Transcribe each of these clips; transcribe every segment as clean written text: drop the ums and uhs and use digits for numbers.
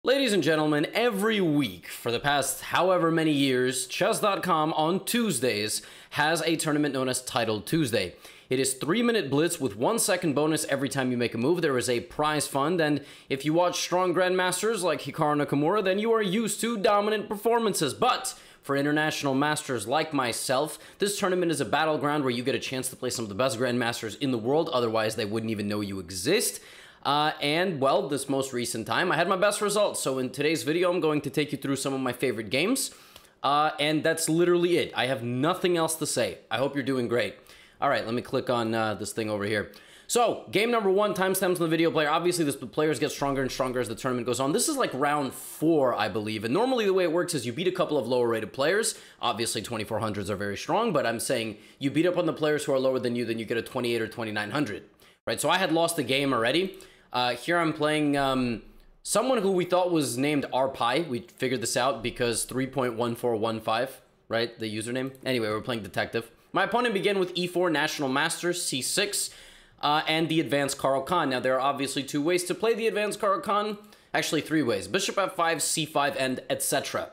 Ladies and gentlemen, every week for the past however many years, Chess.com on Tuesdays has a tournament known as Title Tuesday. It is 3-minute blitz with 1 second bonus every time you make a move. There is a prize fund, and if you watch strong grandmasters like Hikaru Nakamura, then you are used to dominant performances. But for international masters like myself, this tournament is a battleground where you get a chance to play some of the best grandmasters in the world, otherwise they wouldn't even know you exist. And, well, this most recent time, I had my best results. So in today's video, I'm going to take you through some of my favorite games. And that's literally it. I have nothing else to say. I hope you're doing great. All right, let me click on this thing over here. So, game number 1, timestamps on the video player. Obviously, the players get stronger and stronger as the tournament goes on. This is like round 4, I believe. And normally the way it works is you beat a couple of lower-rated players. Obviously, 2400s are very strong, but I'm saying you beat up on the players who are lower than you, then you get a 28 or 2900. Right, so I had lost the game already. Here I'm playing someone who we thought was named RPie. We figured this out because 3.1415, right, the username. Anyway, we're playing Detective. My opponent began with E4, National Master, C6, and the Advanced Caro-Kann. Now, there are obviously 2 ways to play the Advanced Caro-Kann. Actually, 3 ways. Bishop F5, C5, and etc.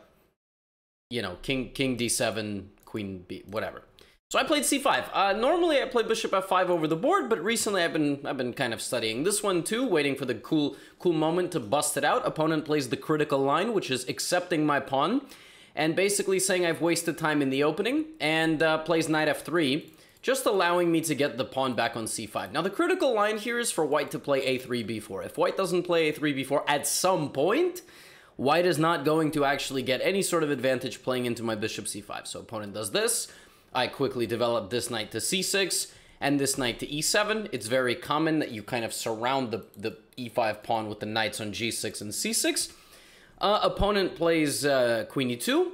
You know, King D7, Queen B, whatever. So I played C5. Normally I play Bishop F5 over the board, but recently I've been kind of studying this one too, waiting for the cool moment to bust it out. Opponent plays the critical line, which is accepting my pawn, and basically saying I've wasted time in the opening, and plays Knight F3, just allowing me to get the pawn back on C5. Now the critical line here is for White to play A3, B4. If White doesn't play A3, B4 at some point, White is not going to actually get any sort of advantage playing into my Bishop C5. So opponent does this. I quickly develop this knight to c6 and this knight to e7. It's very common that you kind of surround the e5 pawn with the knights on g6 and c6. Opponent plays queen e2,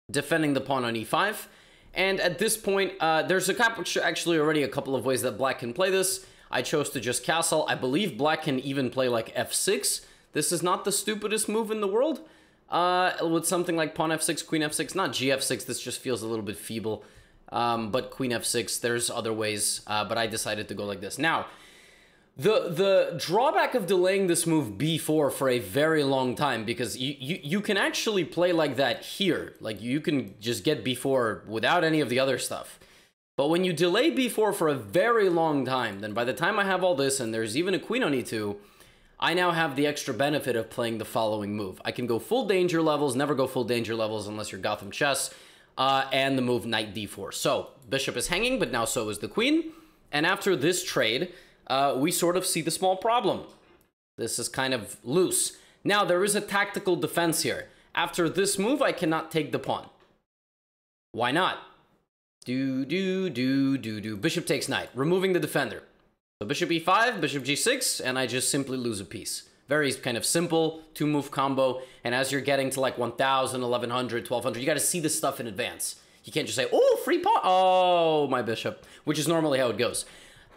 defending the pawn on e5. And at this point, there's actually already a couple of ways that black can play this. I chose to just castle. I believe black can even play like f6. This is not the stupidest move in the world. With something like pawn f6, queen f6, not gf6, this just feels a little bit feeble, but queen f6, there's other ways, but I decided to go like this. Now, the drawback of delaying this move b4 for a very long time, because you can actually play like that here, like you can just get b4 without any of the other stuff. But when you delay b4 for a very long time, then by the time I have all this, and there's even a queen on e2, I now have the extra benefit of playing the following move. I can go full danger levels, never go full danger levels unless you're Gotham Chess, and the move knight d4. So, bishop is hanging, but now so is the queen. And after this trade, we sort of see the small problem. This is kind of loose. Now, there is a tactical defense here. After this move, I cannot take the pawn. Why not? Bishop takes knight, removing the defender. So bishop e5, bishop g6, and I just simply lose a piece. Very kind of simple 2-move combo, and as you're getting to like 1,000, 1,100, 1,200, you got to see this stuff in advance. You can't just say, oh, free pawn, oh, my bishop, which is normally how it goes.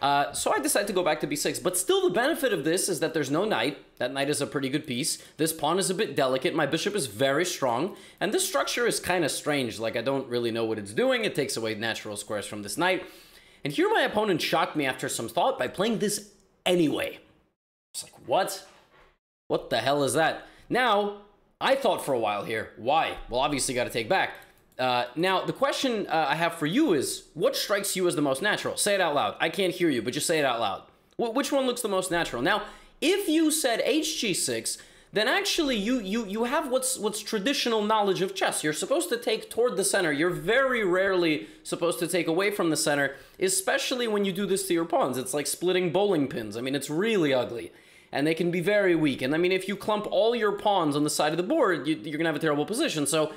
So I decided to go back to b6, but still the benefit of this is that there's no knight. That knight is a pretty good piece. This pawn is a bit delicate. My bishop is very strong, and this structure is kind of strange. Like, I don't really know what it's doing. It takes away natural squares from this knight. And here my opponent shocked me after some thought by playing this anyway. It's like, what? What the hell is that? Now, I thought for a while here, why? Well, obviously got to take back. Now, the question I have for you is, what strikes you as the most natural? Say it out loud. I can't hear you, but just say it out loud. Which one looks the most natural? Now, if you said hg6, then actually you have what's traditional knowledge of chess. You're supposed to take toward the center. You're very rarely supposed to take away from the center, especially when you do this to your pawns. It's like splitting bowling pins. I mean, it's really ugly, and they can be very weak. And I mean, if you clump all your pawns on the side of the board, you're gonna have a terrible position. So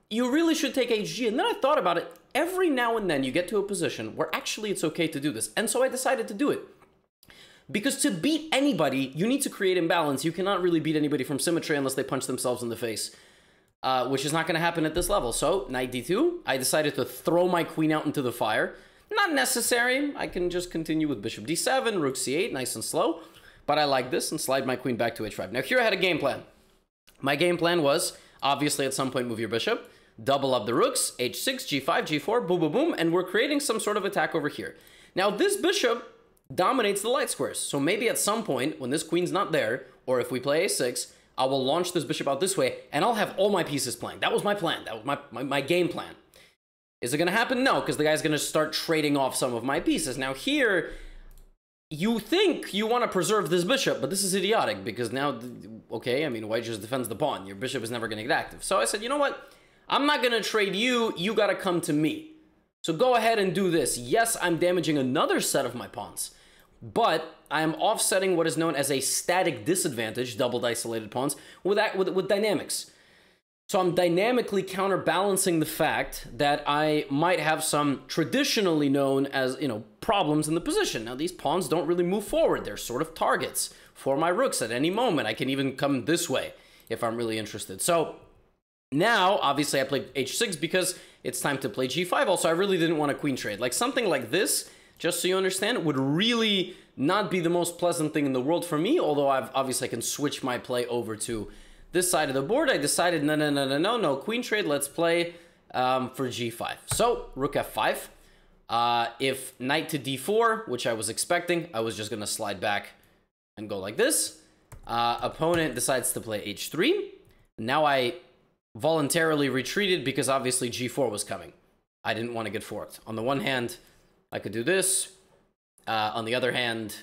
you really should take hg. And then I thought about it. Every now and then you get to a position where actually it's okay to do this. And so I decided to do it. Because to beat anybody, you need to create imbalance. You cannot really beat anybody from symmetry unless they punch themselves in the face, which is not going to happen at this level. So, knight d2, I decided to throw my queen out into the fire. Not necessary. I can just continue with bishop d7, rook c8, nice and slow. But I like this and slide my queen back to h5. Now, here I had a game plan. My game plan was, obviously, at some point, move your bishop, double up the rooks, h6, g5, g4, boom, boom, boom, and we're creating some sort of attack over here. Now, this bishop dominates the light squares. So maybe at some point, when this queen's not there, or if we play a6, I will launch this bishop out this way, and I'll have all my pieces playing. That was my plan. That was my game plan. Is it going to happen? No, because the guy's going to start trading off some of my pieces. Now here, you think you want to preserve this bishop, but this is idiotic, because now, okay, I mean, white just defends the pawn. Your bishop is never going to get active. So I said, you know what? I'm not going to trade you. You got to come to me. So go ahead and do this. Yes, I'm damaging another set of my pawns, but I am offsetting what is known as a static disadvantage, doubled isolated pawns, with dynamics. So I'm dynamically counterbalancing the fact that I might have some traditionally known as, problems in the position. Now, these pawns don't really move forward. They're sort of targets for my rooks at any moment. I can even come this way if I'm really interested. So now, obviously, I played h6 because it's time to play g5. Also, I really didn't want a queen trade. Like, something like this, just so you understand, would really not be the most pleasant thing in the world for me, although obviously I can switch my play over to this side of the board. I decided, no queen trade. Let's play for g5. So, rook f5. If knight to d4, which I was expecting, I was just going to slide back and go like this. Opponent decides to play h3. Now I voluntarily retreated because obviously g4 was coming. I didn't want to get forked. On the one hand, I could do this. On the other hand,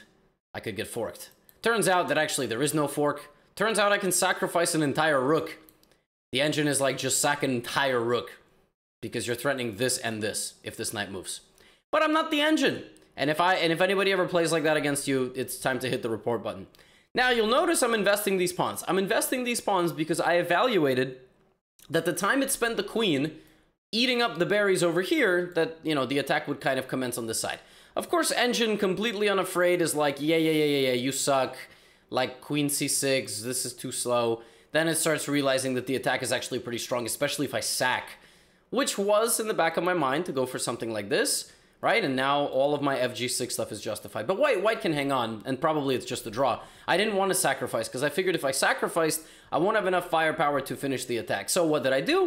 I could get forked. Turns out that actually there is no fork. Turns out I can sacrifice an entire rook. The engine is like, just sack an entire rook, because you're threatening this and this if this knight moves. But I'm not the engine. And if anybody ever plays like that against you, it's time to hit the report button. Now you'll notice I'm investing these pawns. I'm investing these pawns because I evaluated that the time it spent the queen eating up the berries over here, that, the attack would kind of commence on this side. Of course, engine, completely unafraid, is like, yeah, you suck. Like, queen c6, this is too slow. Then it starts realizing that the attack is actually pretty strong, especially if I sack, which was in the back of my mind to go for something like this, right? And now all of my fg6 stuff is justified. But white can hang on, and probably it's just a draw. I didn't want to sacrifice, because I figured if I sacrificed, I won't have enough firepower to finish the attack. So what did I do?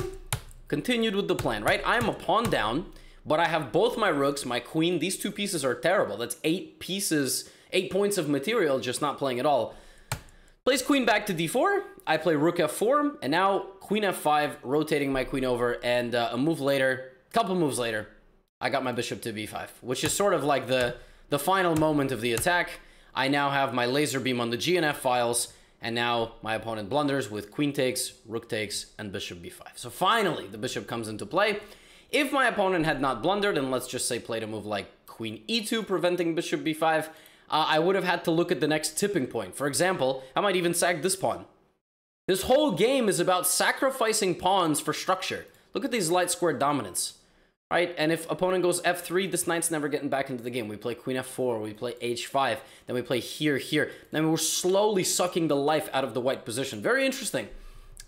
Continued with the plan, right? I'm a pawn down, but I have both my rooks, my queen. These two pieces are terrible. That's 8 pieces, 8 points of material just not playing at all. Plays queen back to d4. I play rook f4, and now queen f5, rotating my queen over, and a couple moves later, I got my bishop to b5, which is sort of like the final moment of the attack. I now have my laser beam on the GNF files, and now my opponent blunders with queen takes, rook takes, and bishop b5. So finally, the bishop comes into play. If my opponent had not blundered, and let's just say played a move like queen e2, preventing bishop b5, I would have had to look at the next tipping point. For example, I might even sack this pawn. This whole game is about sacrificing pawns for structure. Look at these light square dominance, right? And if opponent goes f3, this knight's never getting back into the game. We play queen f4, we play h5, then we play here. Then we're slowly sucking the life out of the white position. Very interesting.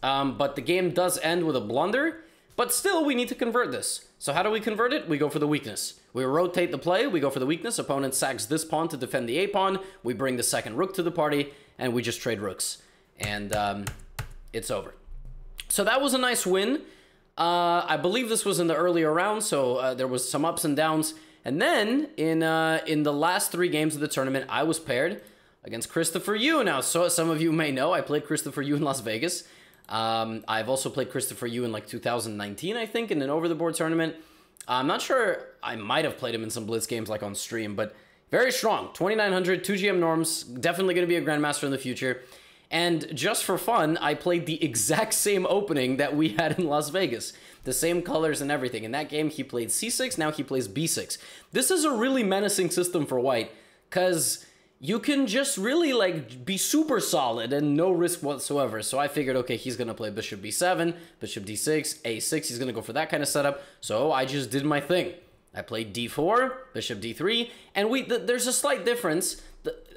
But the game does end with a blunder, but still we need to convert this. So how do we convert it? We go for the weakness. We rotate the play, we go for the weakness. Opponent sacks this pawn to defend the a-pawn. We bring the second rook to the party, and we just trade rooks. And it's over. So that was a nice win. I believe this was in the earlier round, so there was some ups and downs. And then in the last 3 games of the tournament, I was paired against Christopher Yu. Now, so some of you may know, I played Christopher Yu in Las Vegas. I've also played Christopher Yu in like 2019, I think, in an over-the-board tournament. I'm not sure, I might have played him in some Blitz games like on stream, but very strong. 2900, 2GM norms, definitely going to be a Grandmaster in the future. And just for fun, I played the exact same opening that we had in Las Vegas. The same colors and everything. In that game, he played c6, now he plays b6. This is a really menacing system for white, because you can just really like be super solid and no risk whatsoever. So I figured, okay, he's going to play bishop b7, bishop d6, a6. He's going to go for that kind of setup. So I just did my thing. I played d4, bishop d3, and there's a slight difference.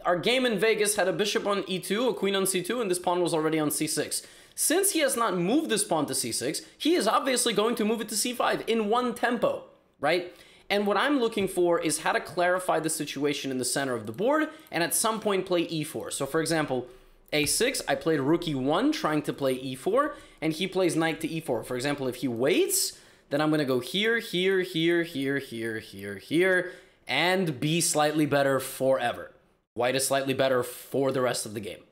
Our game in Vegas had a bishop on e2, a queen on c2, and this pawn was already on c6. Since he has not moved this pawn to c6, he is obviously going to move it to c5 in one tempo, right? And what I'm looking for is how to clarify the situation in the center of the board and at some point play e4. So for example, a6, I played rook e1 trying to play e4, and he plays knight to e4. For example, if he waits, then I'm going to go here, and be slightly better forever. White is slightly better for the rest of the game,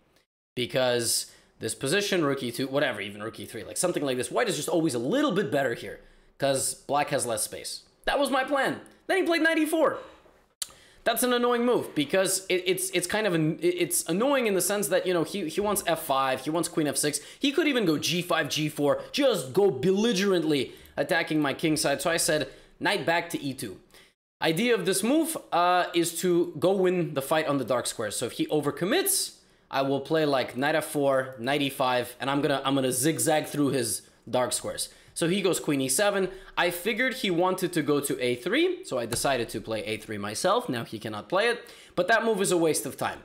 because this position, rook e2, whatever, even rook e3, like something like this. White is just always a little bit better here because black has less space. That was my plan. Then he played knight e4. That's an annoying move because it's kind of it's annoying in the sense that, you know, he wants f5, he wants queen f6. He could even go g5, g4, just go belligerently attacking my king side. So I said knight back to e2. Idea of this move is to go win the fight on the dark squares. So if he overcommits, I will play like knight f4, knight e5, and I'm gonna zigzag through his dark squares. So he goes queen e7. I figured he wanted to go to a3, so I decided to play a3 myself. Now he cannot play it, but that move is a waste of time.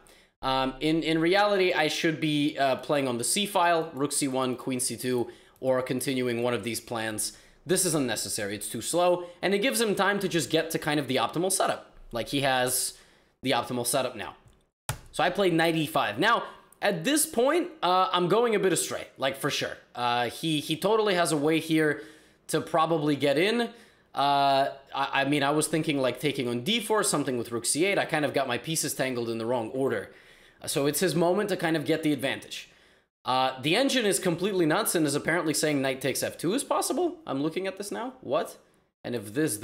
In reality, I should be playing on the c file, rook c1, queen c2, or continuing one of these plans. This is unnecessary, it's too slow, and it gives him time to just get to kind of the optimal setup. Like, he has the optimal setup now. So I played knight e5. Now, at this point, I'm going a bit astray, like, for sure. He totally has a way here to probably get in. I mean, I was thinking, like, taking on d4, something with rook c8. I kind of got my pieces tangled in the wrong order. So it's his moment to kind of get the advantage. The engine is completely nuts and is apparently saying knight takes f2 is possible. I'm looking at this now. What? And if this,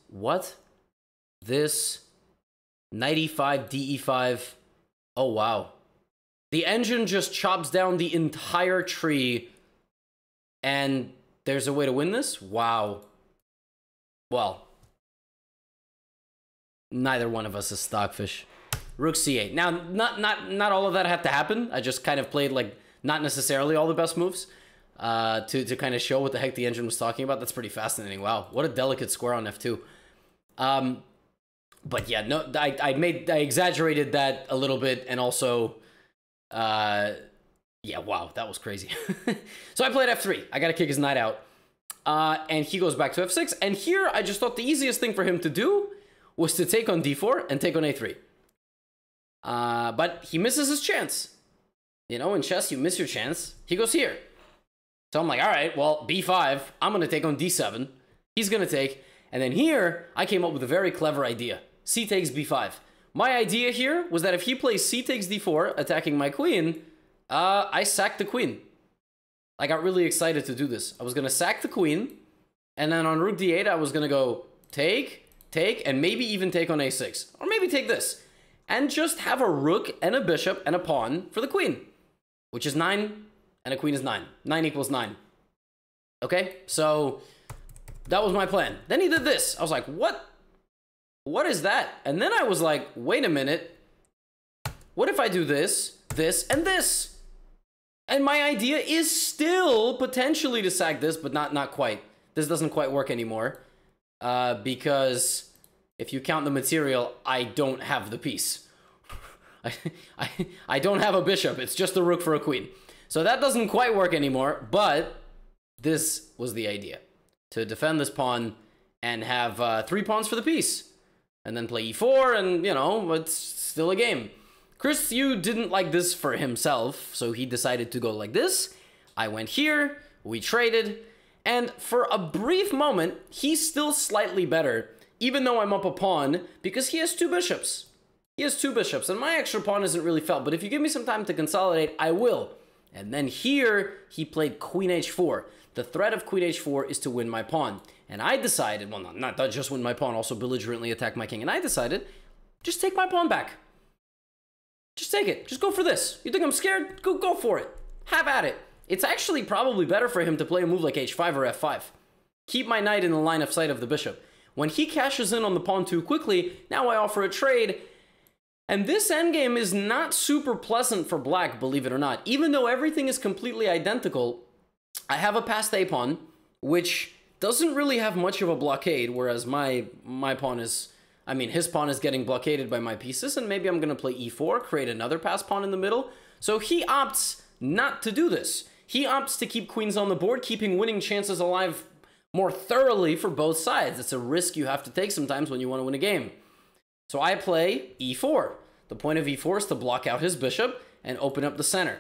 what? This, knight e5, d e5. Oh, wow. The engine just chops down the entire tree, and there's a way to win this? Wow. Well, neither one of us is Stockfish. Rook c8. Now, not all of that had to happen. I just kind of played, like, not necessarily all the best moves to kind of show what the heck the engine was talking about. That's pretty fascinating. Wow, what a delicate square on f2. But yeah, no, I exaggerated that a little bit, and also, yeah, wow, that was crazy. So I played f3. I gotta kick his knight out, and he goes back to f6. And here, I just thought the easiest thing for him to do was to take on d4 and take on a3. But he misses his chance. You know, in chess, you miss your chance. He goes here. So I'm like, all right, well, b5. I'm gonna take on d7. He's gonna take, and then here, I came up with a very clever idea. C takes b5. My idea here was that if he plays c takes d4, attacking my queen, I sacked the queen. I got really excited to do this. I was going to sack the queen, and then on rook d8, I was going to go take, and maybe even take on a6. Or maybe take this. And just have a rook and a bishop and a pawn for the queen, which is 9, and a queen is 9. 9 equals 9. Okay, so that was my plan. Then he did this. I was like, what? What is that? And then I was like, wait a minute. What if I do this, this, and this? And my idea is still potentially to sack this, but not quite. This doesn't quite work anymore. Because if you count the material, I don't have the piece. I don't have a bishop. It's just a rook for a queen. So that doesn't quite work anymore, but this was the idea. To defend this pawn and have 3 pawns for the piece. And then play e4, and, you know, it's still a game. Chris Yu didn't like this for himself, so he decided to go like this. I went here, we traded, and for a brief moment, he's still slightly better, even though I'm up a pawn, because he has 2 bishops. He has 2 bishops, and my extra pawn isn't really felt, but if you give me some time to consolidate, I will. And then here, he played queen h4. The threat of queen h4 is to win my pawn. And I decided, well, not just win my pawn, also belligerently attack my king. And I decided, just take my pawn back. Just take it. Just go for this. You think I'm scared? Go for it. Have at it. It's actually probably better for him to play a move like h5 or f5. Keep my knight in the line of sight of the bishop. When he cashes in on the pawn too quickly, now I offer a trade. And this endgame is not super pleasant for black, believe it or not. Even though everything is completely identical, I have a passed a pawn, which doesn't really have much of a blockade, whereas my pawn is, I mean, his pawn is getting blockaded by my pieces, and maybe I'm going to play e4, create another passed pawn in the middle. So he opts not to do this. He opts to keep queens on the board, keeping winning chances alive more thoroughly for both sides. It's a risk you have to take sometimes when you want to win a game. So I play e4. The point of e4 is to block out his bishop and open up the center.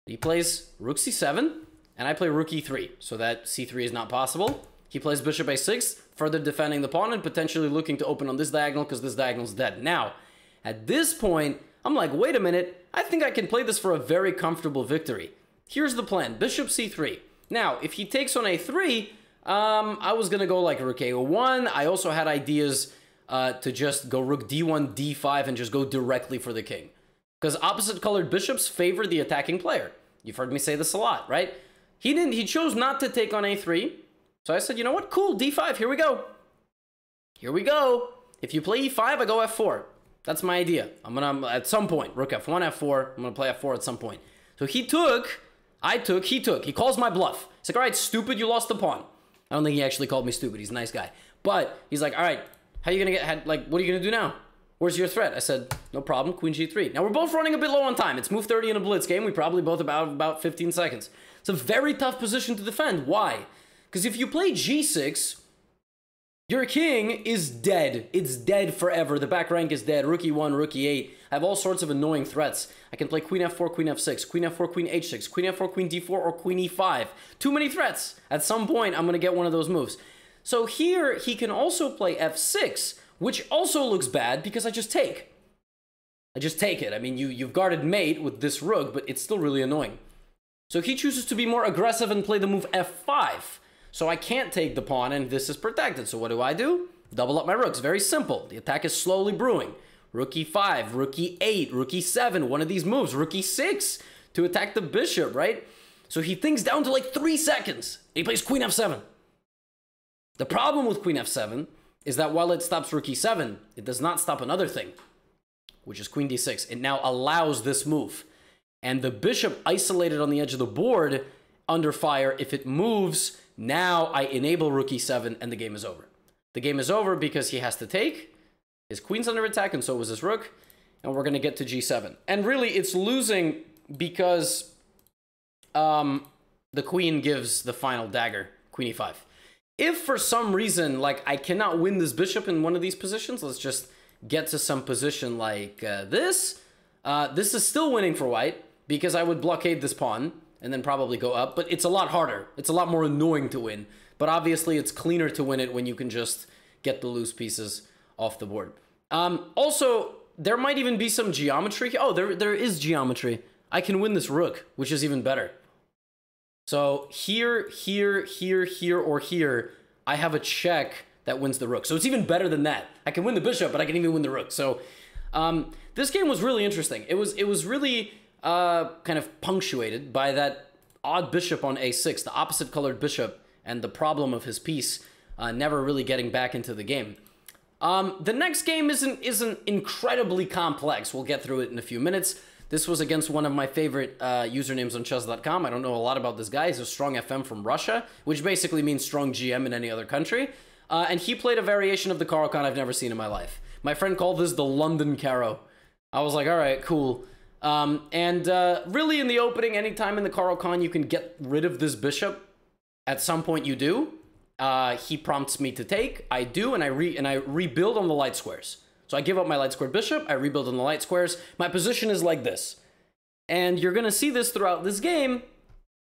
He plays rook c7, and I play rook e3, so that c3 is not possible. He plays bishop a6, further defending the pawn and potentially looking to open on this diagonal because this diagonal is dead. Now, at this point, I'm like, wait a minute, I think I can play this for a very comfortable victory. Here's the plan, bishop c3. Now, if he takes on a3, I was gonna go like rook a1. I also had ideas to just go rook d1, d5, and just go directly for the king. Because opposite colored bishops favor the attacking player. You've heard me say this a lot, right? He chose not to take on a3. So I said, you know what? Cool, d5, here we go. Here we go. If you play e5, I go f4. That's my idea. I'm gonna, at some point, rook f1, f4. I'm gonna play f4 at some point. So he took, I took, he took. He calls my bluff. He's like, all right, stupid, you lost the pawn. I don't think he actually called me stupid. He's a nice guy. But he's like, all right, how are you gonna get, like, what are you gonna do now? Where's your threat? I said, no problem, queen g3. Now, we're both running a bit low on time. It's move 30 in a blitz game. We probably both about 15 seconds. It's a very tough position to defend. Why? Because if you play g6, your king is dead. It's dead forever. The back rank is dead. Rook e1, rook e8. I have all sorts of annoying threats. I can play queen f4, queen f6, queen f4, queen h6, queen f4, queen d4, or queen e5. Too many threats. At some point, I'm going to get one of those moves. So here, he can also play f6, which also looks bad because I just take. I just take it. I mean, you've guarded mate with this rook, but it's still really annoying. So he chooses to be more aggressive and play the move f5. So I can't take the pawn, and this is protected. So what do? Double up my rooks. Very simple. The attack is slowly brewing. Rook e5, rook e8, rook e7. One of these moves. Rook e6 to attack the bishop, right? So he thinks down to like 3 seconds. He plays queen f7. The problem with queen f7 is that while it stops rook e7, it does not stop another thing, which is queen d6. It now allows this move. And the bishop isolated on the edge of the board under fire, if it moves, now I enable rook e7 and the game is over. The game is over because he has to take. His queen's under attack and so was his rook. And we're going to get to g7. And really, it's losing because the queen gives the final dagger, queen e5. If for some reason, like, I cannot win this bishop in one of these positions, let's just get to some position like this. This is still winning for white because I would blockade this pawn and then probably go up, but it's a lot harder. It's a lot more annoying to win, but obviously it's cleaner to win it when you can just get the loose pieces off the board. Also, there might even be some geometry. Oh, there is geometry. I can win this rook, which is even better. So here, here, here, here, or here, I have a check that wins the rook. So it's even better than that. I can win the bishop, but I can even win the rook. So this game was really interesting. It was really kind of punctuated by that odd bishop on a6, the opposite colored bishop, and the problem of his piece never really getting back into the game. The next game isn't incredibly complex. We'll get through it in a few minutes. This was against one of my favorite usernames on chess.com. I don't know a lot about this guy. He's a strong FM from Russia, which basically means strong GM in any other country. And he played a variation of the Caro-Kann I've never seen in my life. My friend called this the London Caro. I was like, all right, cool. Really in the opening, anytime in the Caro-Kann you can get rid of this bishop, at some point you do. He prompts me to take. I do, and I rebuild on the light squares. So I give up my light square bishop, I rebuild on the light squares. My position is like this. And you're gonna see this throughout this game,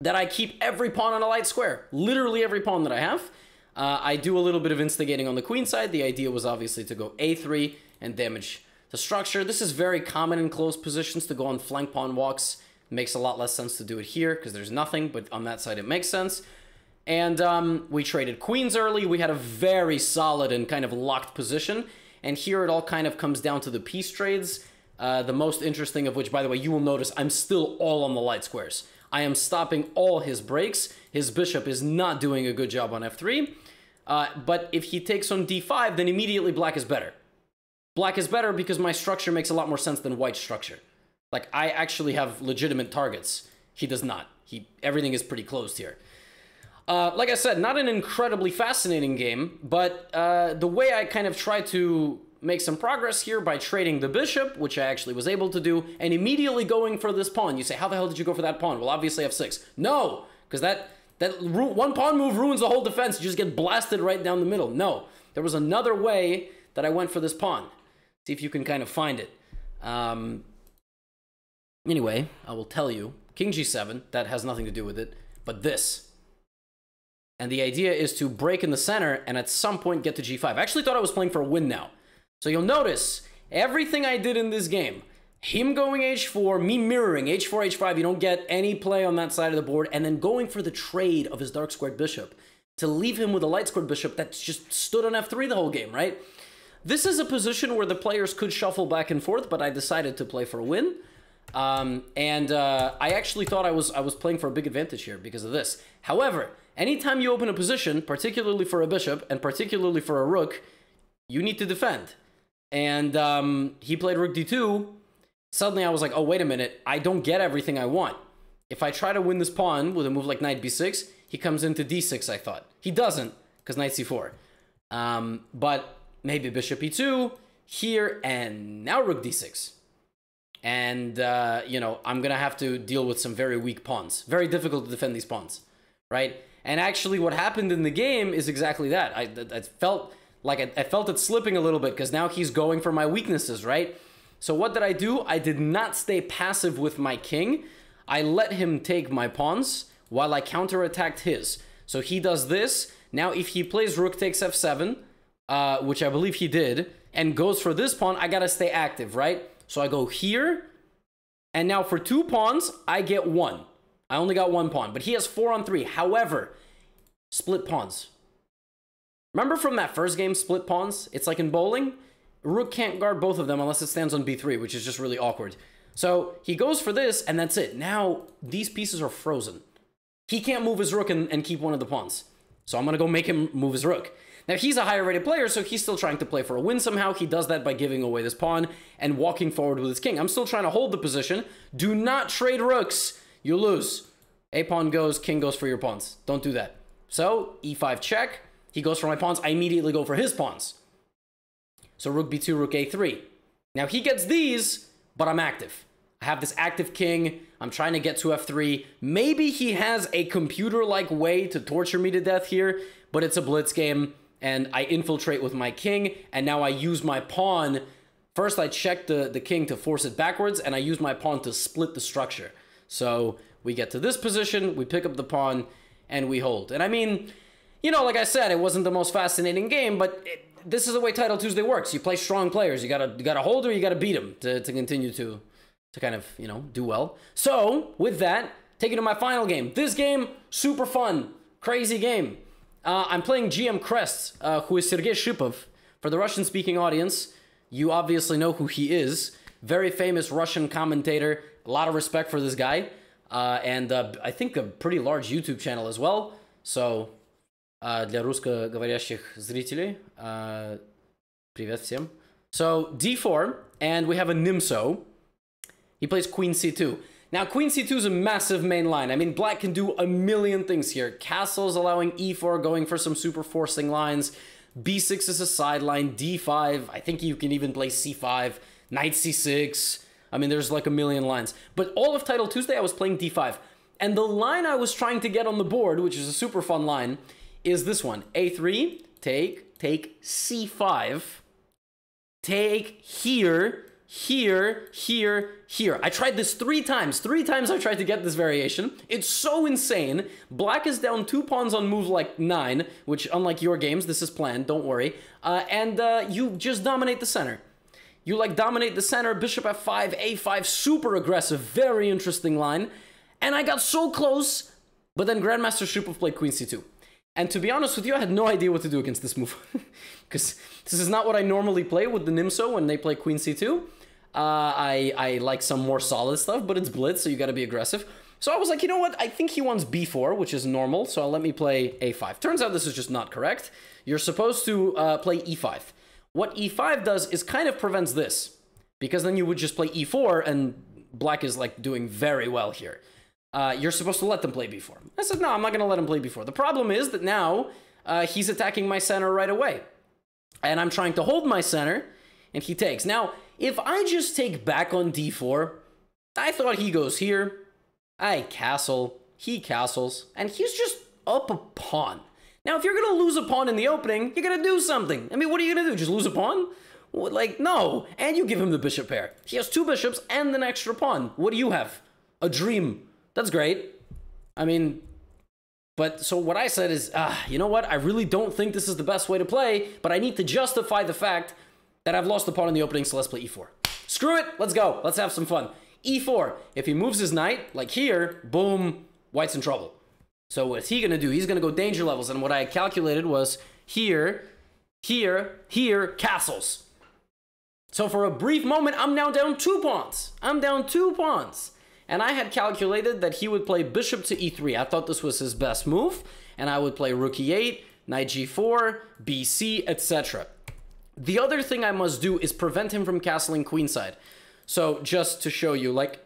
that I keep every pawn on a light square. Literally every pawn that I have. I do a little bit of instigating on the queen side. The idea was obviously to go a3 and damage the structure. This is very common in closed positions to go on flank pawn walks. It makes a lot less sense to do it here because there's nothing, but on that side it makes sense. And we traded queens early. We had a very solid and kind of locked position. And here it all kind of comes down to the piece trades. The most interesting of which, by the way, you will notice I'm still all on the light squares. I am stopping all his breaks. His bishop is not doing a good job on f3. But if he takes on d5, then immediately black is better. Black is better because my structure makes a lot more sense than white's structure. Like, I actually have legitimate targets. He does not. Everything is pretty closed here. Like I said, not an incredibly fascinating game, but the way I kind of try to make some progress here by trading the bishop, which I actually was able to do, and immediately going for this pawn. You say, how the hell did you go for that pawn? Well, obviously f6. No, because that one pawn move ruins the whole defense. You just get blasted right down the middle. No, there was another way that I went for this pawn. See if you can kind of find it. Anyway, I will tell you. King g7, that has nothing to do with it, but this. And the idea is to break in the center and at some point get to g5. I actually thought I was playing for a win now. So you'll notice everything I did in this game, him going h4, me mirroring h4, h5, you don't get any play on that side of the board, and then going for the trade of his dark squared bishop to leave him with a light squared bishop that's just stood on f3 the whole game, right? This is a position where the players could shuffle back and forth, but I decided to play for a win. I actually thought I was playing for a big advantage here because of this. However, anytime you open a position, particularly for a bishop and particularly for a rook, you need to defend. And he played rook d2. Suddenly I was like, oh, wait a minute. I don't get everything I want. If I try to win this pawn with a move like knight b6, he comes into d6, I thought. He doesn't, because knight c4. But maybe bishop e2 here, and now rook d6. And, you know, I'm going to have to deal with some very weak pawns. Very difficult to defend these pawns, right? And actually what happened in the game is exactly that. I felt like I felt it slipping a little bit because now he's going for my weaknesses, right? So what did I do? I did not stay passive with my king. I let him take my pawns while I counterattacked his. So he does this. Now if he plays rook takes f7, which I believe he did, and goes for this pawn, I gotta stay active, right? So I go here, and now for 2 pawns, I get 1. I only got 1 pawn, but he has 4 on 3. However, split pawns. Remember from that first game, split pawns? It's like in bowling. Rook can't guard both of them unless it stands on b3, which is just really awkward. So he goes for this, and that's it. Now, these pieces are frozen. He can't move his rook and keep one of the pawns. So I'm going to go make him move his rook. Now, he's a higher rated player, so he's still trying to play for a win somehow. He does that by giving away this pawn and walking forward with his king. I'm still trying to hold the position. Do not trade rooks. You lose. A pawn goes, king goes for your pawns. Don't do that. So, e5 check. He goes for my pawns. I immediately go for his pawns. So rook b2, rook a3. Now he gets these, but I'm active. I have this active king. I'm trying to get to f3. Maybe he has a computer-like way to torture me to death here, but it's a blitz game, and I infiltrate with my king, and now I use my pawn. First, I check the king to force it backwards, and I use my pawn to split the structure. So we get to this position, we pick up the pawn, and we hold. And I mean, you know, like I said, it wasn't the most fascinating game, but this is the way Title Tuesday works. You play strong players. You gotta hold or you gotta beat them to continue to kind of, you know, do well. So with that, taking to my final game. This game, super fun, crazy game. I'm playing GM Crest, who is Sergei Shipov. For the Russian-speaking audience, you obviously know who he is. Very famous Russian commentator. A lot of respect for this guy. And I think a pretty large YouTube channel as well. So для русскоговорящих зрителей, привет всем. So d4, and we have a Nimzo. He plays queen c2. Now, queen c2 is a massive main line. I mean, black can do a million things here. Castles allowing e4, going for some super forcing lines. b6 is a sideline. d5, I think you can even play c5. Knight c6. I mean, there's like a million lines. But all of Title Tuesday, I was playing d5. And the line I was trying to get on the board, which is a super fun line, is this one. a3, take c5, take here, here, here, here. I tried this 3 times. 3 times I tried to get this variation. It's so insane. Black is down 2 pawns on move like 9, which unlike your games, this is planned, don't worry. And you just dominate the center. You like dominate the center, bishop f5, a5, super aggressive, very interesting line. And I got so close, but then Grandmaster Shipov played queen c2. And to be honest with you, I had no idea what to do against this move. Because this is not what I normally play with the Nimzo when they play queen c2. I like some more solid stuff, but it's blitz, so you gotta be aggressive. So I was like, you know what? I think he wants b4, which is normal, so let me play a5. Turns out this is just not correct. You're supposed to play e5. What e5 does is kind of prevents this, because then you would just play e4, and black is like doing very well here. You're supposed to let them play b4. I said, no, I'm not going to let him play b4. The problem is that now he's attacking my center right away. And I'm trying to hold my center, and he takes. Now, if I just take back on d4, I thought he goes here. I castle. He castles. And he's just up a pawn. Now, if you're going to lose a pawn in the opening, you're going to do something. I mean, what are you going to do? Just lose a pawn? Like, no. And you give him the bishop pair. He has 2 bishops and an extra pawn. What do you have? A dream. That's great. I mean, but so what I said is, you know what? I really don't think this is the best way to play, but I need to justify the fact that I've lost the pawn in the opening, so let's play e4. Screw it, let's go. Let's have some fun. E4, if he moves his knight, like here, boom, white's in trouble. So what's he gonna do? He's gonna go danger levels, and what I calculated was here, here, here, castles. So for a brief moment, I'm now down 2 pawns. I'm down 2 pawns. And I had calculated that he would play bishop to e3. I thought this was his best move, and I would play rook e8, knight g4, bc, etc. The other thing I must do is prevent him from castling queenside. So just to show you, like,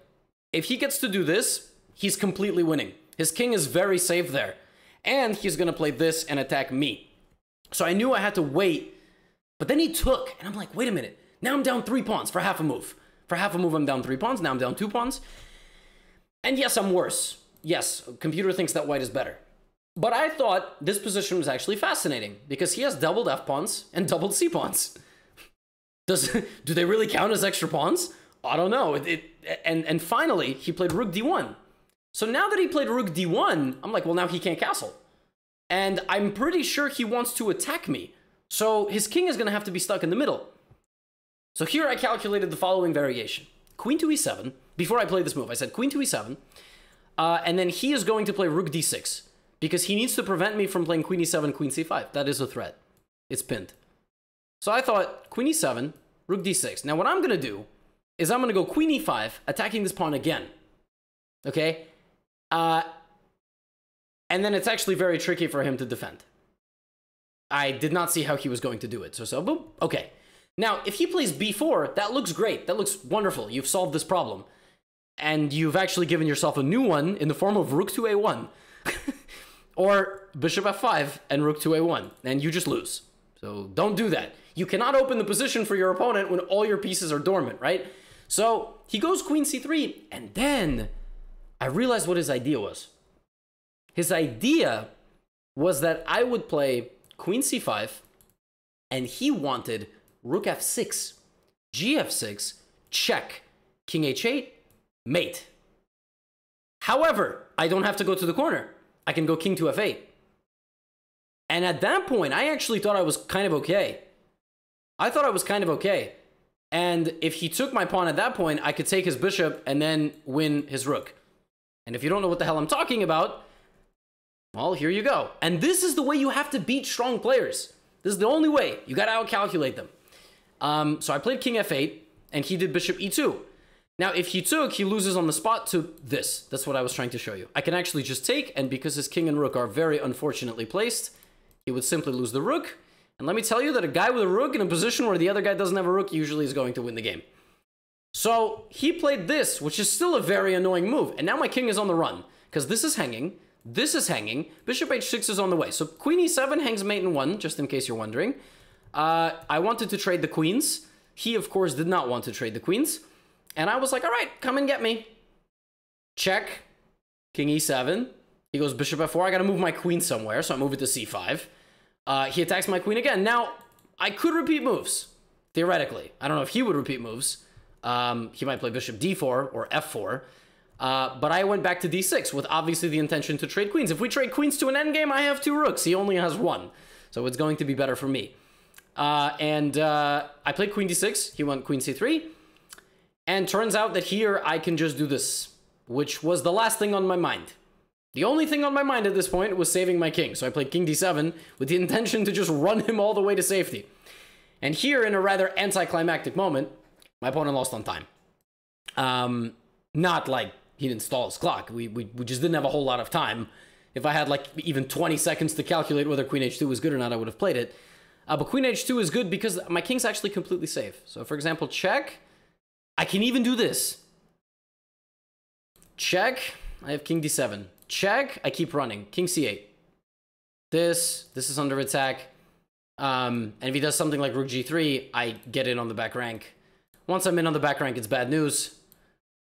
if he gets to do this, he's completely winning. His king is very safe there. And he's gonna play this and attack me. So I knew I had to wait, but then he took, and I'm like, wait a minute. Now I'm down 3 pawns for half a move. For half a move, I'm down 3 pawns. Now I'm down 2 pawns. And yes, I'm worse. Yes, computer thinks that white is better. But I thought this position was actually fascinating because he has doubled f pawns and doubled c pawns. Do they really count as extra pawns? I don't know. And finally, he played rook d1. So now that he played rook d1, I'm like, well, now he can't castle. And I'm pretty sure he wants to attack me. So his king is going to have to be stuck in the middle. So here I calculated the following variation. Queen to e7. Before I played this move, I said queen to e7. And then he is going to play rook d6. Because he needs to prevent me from playing queen e7, queen c5. That is a threat. It's pinned. So I thought queen e7, rook d6. Now what I'm going to do is I'm going to go queen e5, attacking this pawn again. Okay? And then it's actually very tricky for him to defend. I did not see how he was going to do it. So boom. Okay. Now, if he plays b4, that looks great. That looks wonderful. You've solved this problem. And you've actually given yourself a new one in the form of rook to a1. Or bishop f5 and rook to a1. And you just lose. So don't do that. You cannot open the position for your opponent when all your pieces are dormant, right? So he goes queen c3. And then I realized what his idea was. His idea was that I would play queen c5. And he wanted rook f6, gf6, check, king h8, mate. However, I don't have to go to the corner. I can go king to f8. And at that point, I actually thought I was kind of okay. I thought I was kind of okay. And if he took my pawn at that point, I could take his bishop and then win his rook. And if you don't know what the hell I'm talking about, well, here you go. And this is the way you have to beat strong players. This is the only way. You got to outcalculate them. So I played king f8, and he did bishop e2. Now, if he took, he loses on the spot to this. That's what I was trying to show you. I can actually just take, and because his king and rook are very unfortunately placed, he would simply lose the rook. And let me tell you that a guy with a rook in a position where the other guy doesn't have a rook usually is going to win the game. So he played this, which is still a very annoying move. And now my king is on the run, because this is hanging, bishop h6 is on the way. So queen e7 hangs mate in 1, just in case you're wondering. I wanted to trade the queens. He, of course, did not want to trade the queens. And I was like, all right, come and get me. Check. King e7. He goes bishop f4. I got to move my queen somewhere, so I move it to c5. He attacks my queen again. Now, I could repeat moves, theoretically. I don't know if he would repeat moves. He might play bishop d4 or f4. But I went back to d6 with obviously the intention to trade queens. If we trade queens to an endgame, I have 2 rooks. He only has 1. So it's going to be better for me. I played queen d6. He went queen c3. And turns out that here I can just do this, which was the last thing on my mind. The only thing on my mind at this point was saving my king. So I played king d7 with the intention to just run him all the way to safety. And here, in a rather anticlimactic moment, my opponent lost on time. Not like he didn't stall his clock. We just didn't have a whole lot of time. If I had like even 20 seconds to calculate whether queen h2 was good or not, I would have played it. But queen h2 is good because my king's actually completely safe. So for example, check. I can even do this. Check. I have king d7. Check. I keep running. King c8. This is under attack. And if he does something like rook g3, I get in on the back rank. Once I'm in on the back rank, it's bad news.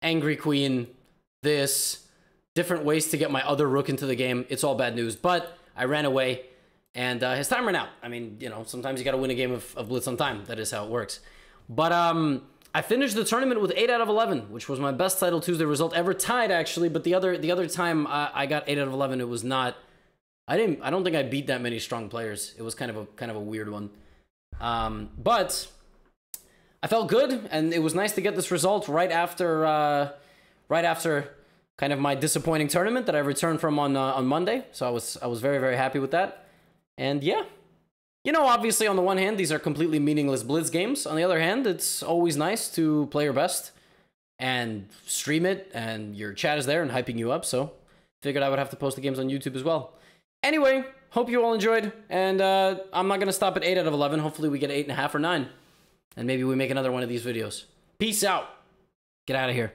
Angry queen. This. Different ways to get my other rook into the game. It's all bad news. But I ran away. And his time ran out. I mean, you know, sometimes you got to win a game of Blitz on time. That is how it works. But I finished the tournament with 8 out of 11, which was my best Title Tuesday result ever, tied actually. But the other time I got 8 out of 11, it was not. I don't think I beat that many strong players. It was kind of a weird one. But I felt good, and it was nice to get this result right after kind of my disappointing tournament that I returned from on Monday. So I was very, very happy with that. And yeah, you know, obviously on the one hand, these are completely meaningless Blitz games. On the other hand, it's always nice to play your best and stream it, and your chat is there and hyping you up. So figured I would have to post the games on YouTube as well. Anyway, hope you all enjoyed, and I'm not gonna stop at 8 out of 11. Hopefully we get 8.5 or 9, and maybe we make another one of these videos. Peace out. Get out of here.